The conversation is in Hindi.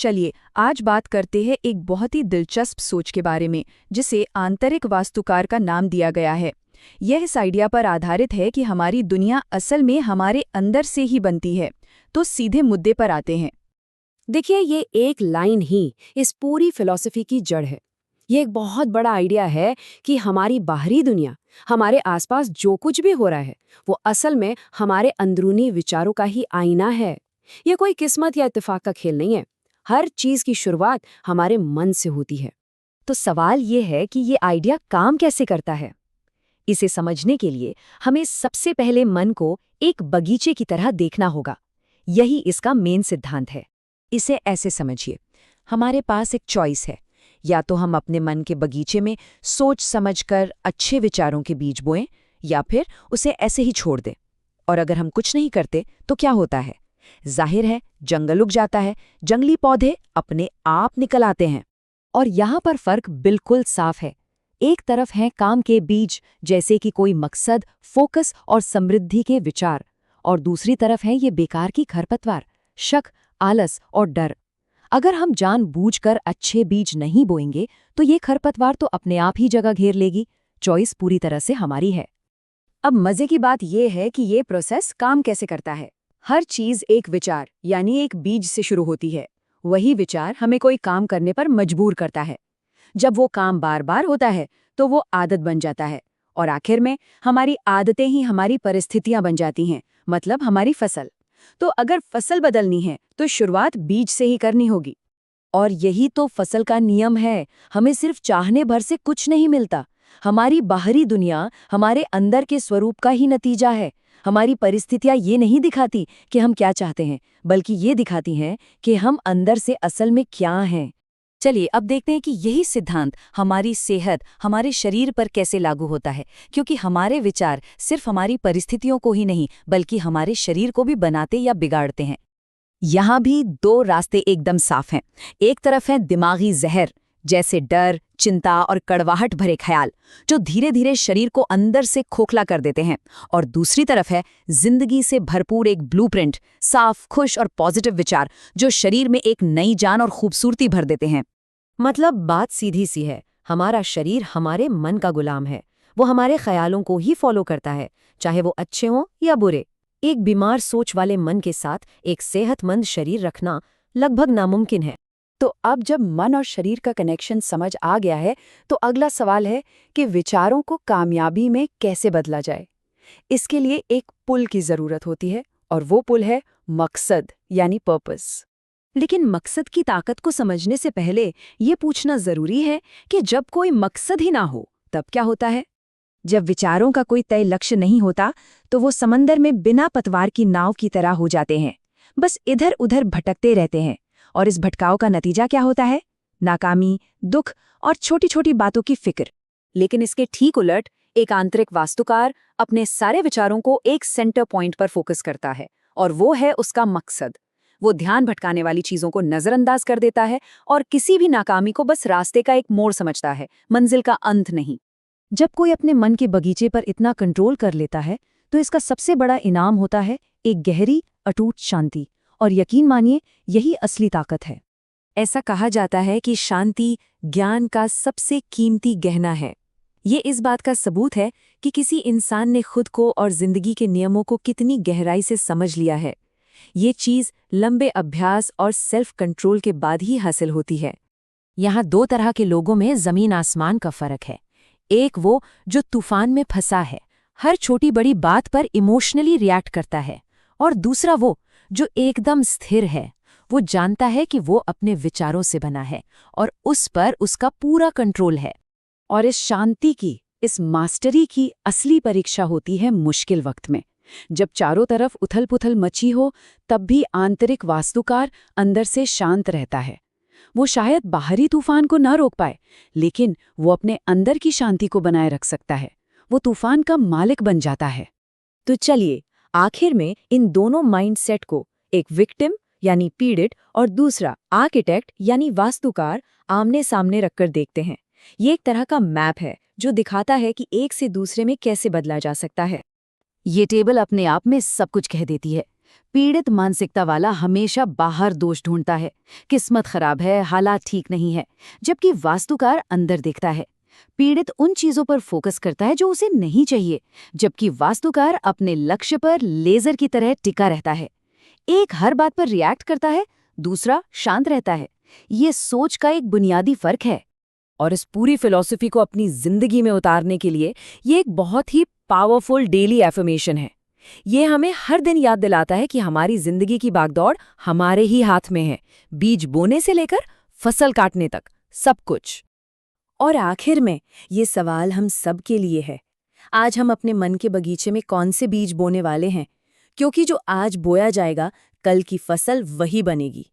चलिए आज बात करते हैं एक बहुत ही दिलचस्प सोच के बारे में जिसे आंतरिक वास्तुकार का नाम दिया गया है। यह इस आइडिया पर आधारित है कि हमारी दुनिया असल में हमारे अंदर से ही बनती है। तो सीधे मुद्दे पर आते हैं। देखिए, ये एक लाइन ही इस पूरी फिलॉसफी की जड़ है। ये एक बहुत बड़ा आइडिया है कि हमारी बाहरी दुनिया, हमारे आसपास जो कुछ भी हो रहा है, वो असल में हमारे अंदरूनी विचारों का ही आईना है। ये कोई किस्मत या इत्तेफाक का खेल नहीं है। हर चीज की शुरुआत हमारे मन से होती है। तो सवाल ये है कि ये आइडिया काम कैसे करता है। इसे समझने के लिए हमें सबसे पहले मन को एक बगीचे की तरह देखना होगा। यही इसका मेन सिद्धांत है। इसे ऐसे समझिए, हमारे पास एक चॉइस है। या तो हम अपने मन के बगीचे में सोच समझकर अच्छे विचारों के बीज बोएं, या फिर उसे ऐसे ही छोड़ दें। और अगर हम कुछ नहीं करते तो क्या होता है? जाहिर है, जंगल उग जाता है, जंगली पौधे अपने आप निकल आते हैं। और यहाँ पर फर्क बिल्कुल साफ है। एक तरफ हैं काम के बीज, जैसे कि कोई मकसद, फोकस और समृद्धि के विचार, और दूसरी तरफ है ये बेकार की खरपतवार, शक, आलस और डर। अगर हम जानबूझकर अच्छे बीज नहीं बोएंगे तो ये खरपतवार तो अपने आप ही जगह घेर लेगी। चॉइस पूरी तरह से हमारी है। अब मजे की बात यह है कि ये प्रोसेस काम कैसे करता है। हर चीज एक विचार यानी एक बीज से शुरू होती है। वही विचार हमें कोई काम करने पर मजबूर करता है। जब वो काम बार बार होता है तो वो आदत बन जाता है, और आखिर में हमारी आदतें ही हमारी परिस्थितियां बन जाती हैं, मतलब हमारी फसल। तो अगर फसल बदलनी है तो शुरुआत बीज से ही करनी होगी। और यही तो फसल का नियम है। हमें सिर्फ चाहने भर से कुछ नहीं मिलता। हमारी बाहरी दुनिया हमारे अंदर के स्वरूप का ही नतीजा है। हमारी परिस्थितियां ये नहीं दिखाती कि हम क्या चाहते हैं, बल्कि ये दिखाती हैं कि हम अंदर से असल में क्या हैं। चलिए अब देखते हैं कि यही सिद्धांत हमारी सेहत, हमारे शरीर पर कैसे लागू होता है, क्योंकि हमारे विचार सिर्फ हमारी परिस्थितियों को ही नहीं बल्कि हमारे शरीर को भी बनाते या बिगाड़ते हैं। यहाँ भी दो रास्ते एकदम साफ हैं। एक तरफ है दिमागी जहर, जैसे डर, चिंता और कड़वाहट भरे ख्याल, जो धीरे धीरे शरीर को अंदर से खोखला कर देते हैं। और दूसरी तरफ है जिंदगी से भरपूर एक ब्लूप्रिंट, साफ, खुश और पॉजिटिव विचार, जो शरीर में एक नई जान और खूबसूरती भर देते हैं। मतलब बात सीधी सी है, हमारा शरीर हमारे मन का गुलाम है। वो हमारे ख्यालों को ही फॉलो करता है, चाहे वो अच्छे हों या बुरे। एक बीमार सोच वाले मन के साथ एक सेहतमंद शरीर रखना लगभग नामुमकिन है। तो अब जब मन और शरीर का कनेक्शन समझ आ गया है, तो अगला सवाल है कि विचारों को कामयाबी में कैसे बदला जाए। इसके लिए एक पुल की जरूरत होती है, और वो पुल है मकसद यानी पर्पस। लेकिन मकसद की ताकत को समझने से पहले ये पूछना जरूरी है कि जब कोई मकसद ही ना हो तब क्या होता है। जब विचारों का कोई तय लक्ष्य नहीं होता तो वो समंदर में बिना पतवार की नाव की तरह हो जाते हैं, बस इधर उधर भटकते रहते हैं। और इस भटकाव का नतीजा क्या होता है? नाकामी, दुख और छोटी छोटी बातों की फिक्र। लेकिन इसके ठीक उलट एक आंतरिक वास्तुकार अपने सारे विचारों को एक सेंटर पॉइंट पर फोकस करता है, और वो है उसका मकसद। वो ध्यान भटकाने वाली चीजों को नजरअंदाज कर देता है और किसी भी नाकामी को बस रास्ते का एक मोड़ समझता है, मंजिल का अंत नहीं। जब कोई अपने मन के बगीचे पर इतना कंट्रोल कर लेता है तो इसका सबसे बड़ा इनाम होता है एक गहरी, अटूट शांति। और यकीन मानिए, यही असली ताकत है। ऐसा कहा जाता है कि शांति ज्ञान का सबसे कीमती गहना है। ये इस बात का सबूत है कि किसी इंसान ने खुद को और जिंदगी के नियमों को कितनी गहराई से समझ लिया है। ये चीज़ लंबे अभ्यास और सेल्फ कंट्रोल के बाद ही हासिल होती है। यहाँ दो तरह के लोगों में जमीन आसमान का फर्क है। एक वो जो तूफान में फंसा है, हर छोटी बड़ी बात पर इमोशनली रिएक्ट करता है, और दूसरा वो जो एकदम स्थिर है। वो जानता है कि वो अपने विचारों से बना है और उस पर उसका पूरा कंट्रोल है। और इस शांति की, इस मास्टरी की असली परीक्षा होती है मुश्किल वक्त में। जब चारों तरफ उथल-पुथल मची हो, तब भी आंतरिक वास्तुकार अंदर से शांत रहता है। वो शायद बाहरी तूफान को न रोक पाए, लेकिन वो अपने अंदर की शांति को बनाए रख सकता है। वो तूफान का मालिक बन जाता है। तो चलिए, आखिर में इन दोनों माइंडसेट को, एक विक्टिम यानी पीड़ित और दूसरा आर्किटेक्ट यानी वास्तुकार, आमने सामने रखकर देखते हैं। ये एक तरह का मैप है जो दिखाता है कि एक से दूसरे में कैसे बदला जा सकता है। ये टेबल अपने आप में सब कुछ कह देती है। पीड़ित मानसिकता वाला हमेशा बाहर दोष ढूंढता है, किस्मत खराब है, हालात ठीक नहीं है, जबकि वास्तुकार अंदर देखता है। पीड़ित उन चीजों पर फोकस करता है जो उसे नहीं चाहिए, जबकि वास्तुकार अपने लक्ष्य पर लेजर की तरह टिका रहता है। एक हर बात पर रिएक्ट करता है, दूसरा शांत रहता है। ये सोच का एक बुनियादी फर्क है। और इस पूरी फिलॉसफी को अपनी जिंदगी में उतारने के लिए ये एक बहुत ही पावरफुल डेली एफर्मेशन है। ये हमें हर दिन याद दिलाता है कि हमारी जिंदगी की भागदौड़ हमारे ही हाथ में है, बीज बोने से लेकर फसल काटने तक सब कुछ। और आखिर में ये सवाल हम सब के लिए है, आज हम अपने मन के बगीचे में कौन से बीज बोने वाले हैं? क्योंकि जो आज बोया जाएगा, कल की फसल वही बनेगी।